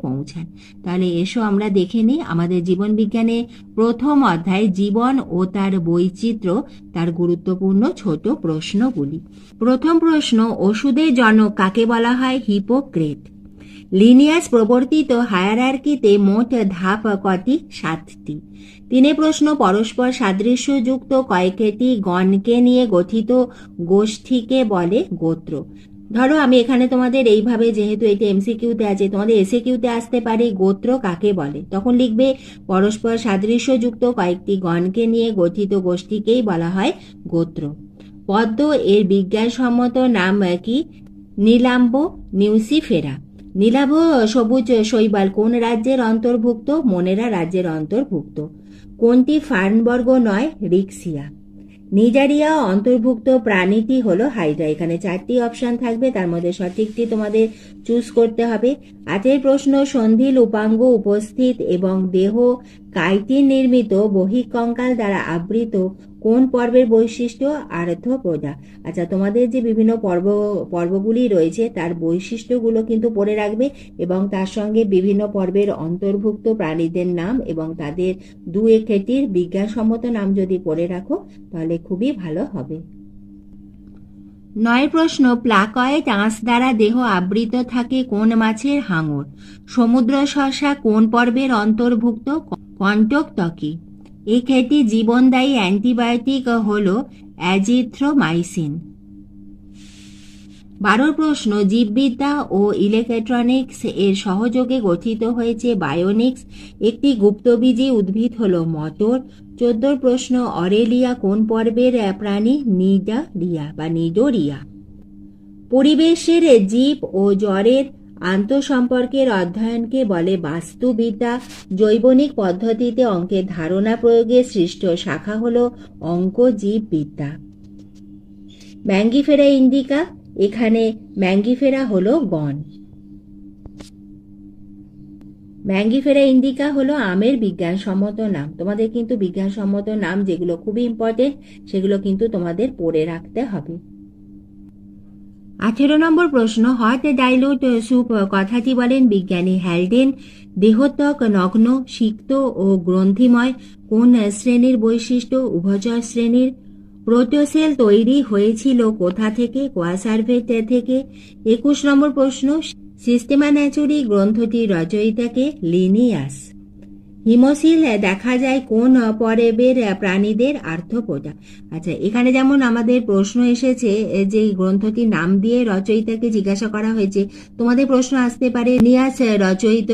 পৌঁছান। তাহলে এসো আমরা দেখে নিই আমাদের জীবন বিজ্ঞানে প্রথম অধ্যায় জীবন ও তার বৈচিত্র্য, তার গুরুত্বপূর্ণ ছোট প্রশ্নগুলি। প্রথম প্রশ্ন, ওষুধের জনক কাকে বলা হয়? হিপোক্রেট। লিনিয়াস প্রবর্তিত হায়ারার্কিতে মোট ধাপ কটি? 7টি। 3 প্রশ্ন, পরস্পর সাদৃশ্যযুক্ত কয়েকটি গণকে নিয়ে গঠিত গোষ্ঠীকে বলে গোত্র। ধরো আমি এখানে তোমাদের এইভাবে, যেহেতু এটা এমসিকিউতে আছে, তোমাদের এসএকিউতে আসতে পারে গোত্র কাকে বলে, তখন লিখবে পরস্পর সাদৃশ্যযুক্ত কয়েকটি গণকে নিয়ে গঠিত গোষ্ঠীকেই বলা হয় গোত্র। পদ্ম এর বিজ্ঞানসম্মত নাম কি? নীলাম্ব নিউসিফেরা। নীলাভ সবুজ শৈবাল কোন রাজ্যের অন্তর্ভুক্ত? মোনেরা রাজ্যের অন্তর্ভুক্ত। কোনটি ফার্নবর্গ নয়? রিক্সিয়া। নিজারিয়া অন্তর্ভুক্ত প্রাণীটি হলো হাইড্রা। এখানে 4টি অপশন থাকবে, তার মধ্যে সঠিকটি তোমাদের চুজ করতে হবে। 8 প্রশ্ন, সন্ধিল উপাঙ্গ উপস্থিত এবং দেহ কাইটিন নির্মিত বহিঃকঙ্কাল দ্বারা আবৃত কোন পর্বের বৈশিষ্ট্য? আর্থ্রোপোডা। আচ্ছা, তোমাদের যে বিভিন্ন পর্বগুলি রয়েছে তার বৈশিষ্ট্যগুলো কিন্তু পড়ে রাখবে এবং তার সঙ্গে বিভিন্ন পর্বের অন্তর্ভুক্ত প্রাণীদের নাম এবং তাদের 2-1টির বিজ্ঞানসম্মত নাম যদি পড়ে রাখো তাহলে খুবই ভালো হবে। 9 প্রশ্ন, প্লাকয়েড আঁশ দ্বারা দেহ আবৃত থাকে কোন মাছের? হাঙর। সমুদ্র শসা কোন পর্বের অন্তর্ভুক্ত? কন্টকটকি। একটি জীবনদায়ী অ্যান্টিবায়োটিক হল অ্যাজিথ্রোমাইসিন। 12 প্রশ্ন, জীববিদ্যা ও ইলেকট্রনিক্স এর সহযোগে গঠিত হয়েছে বায়োনিক্স। একটি গুপ্তবীজী উদ্ভিদ হল মটর। 14 প্রশ্ন, অরেলিয়া কোন পর্বের প্রাণী? নিডোরিয়া। পরিবেশের জীব ও জড়ের আন্তঃসম্পর্কের অধ্যয়নকে বলে বাস্তুবিদ্যা। জৈবনিক পদ্ধতিতে অঙ্কের ধারণা প্রয়োগে সৃষ্ট শাখা হল অঙ্কজীববিদ্যা। ম্যাঙ্গিফেরা ইন্ডিকা, এখানে ম্যাঙ্গিফেরা হলো গণ। ম্যাঙ্গিফেরা ইন্ডিকা হলো আমের বিজ্ঞানসম্মত নাম। তোমাদের কিন্তু বিজ্ঞানসম্মত নাম যেগুলো খুবই ইম্পর্টেন্ট সেগুলো কিন্তু তোমাদের পড়ে রাখতে হবে। 18 নম্বর প্রশ্ন, হট ডাইলুট স্যুপ কথাটি বলেন বিজ্ঞানী হ্যালডেন। দেহত্বক নগ্ন, সিক্ত ও গ্রন্থিময় কোন শ্রেণীর বৈশিষ্ট্য? উভচর শ্রেণীর। প্রোটোসেল তৈরি হয়েছিল কোথা থেকে? কোয়াসার্ভেট থেকে। 21 নম্বর প্রশ্ন, সিস্টেমা ন্যাচুরি গ্রন্থটির রচয়িতাকে? লিনিয়াস। হিমোসিল দেখা যায় কোন পর্বের প্রাণীদের? আর্থ্রোপোডা। আচ্ছা, এখানে যেমন আমাদের প্রশ্ন এসেছে যে গ্রন্থটির নাম দিয়ে রচয়িতাকে জিজ্ঞাসা করা হয়েছে, তোমাদের প্রশ্ন আসতে পারে লিনিয়াস রচয়িত